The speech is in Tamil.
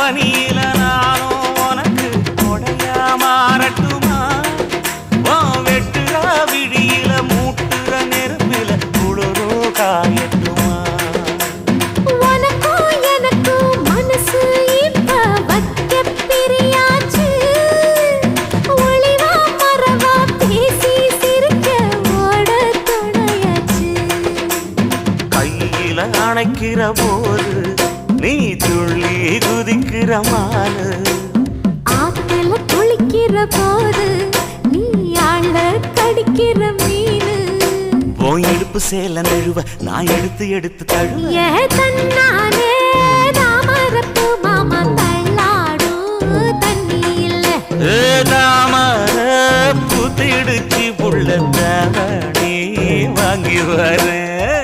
பனியில நானும் உனக்கு கொடையா மாறட்டுமா வெட்டுற விழியில மூட்டுற நெருப்பில குளிரோ காயட்டுமா உனக்கும் எனக்கும் மனசு இப்ப வைக்க பிரியாச்சு ஒளிவா மரவா பேசி சிரிக்க ஓட துணையாச்சு கையில அணைக்கிற போது நீ துள்ளி குதிக்கிற மானு ஆத்துல குளிக்கிற போது நீ ஆள கடிக்கிற மீனு போய் எடுப்பு சேல நழுவ நான் எடுத்து எடுத்து தழுவ ஏ தன்னானே தாமரப்பு மாமா தள்ளாடும் தண்ணி இல்ல தாமர பூத்திடுச்சு புள்ள தாவணி வாங்கி வரேன்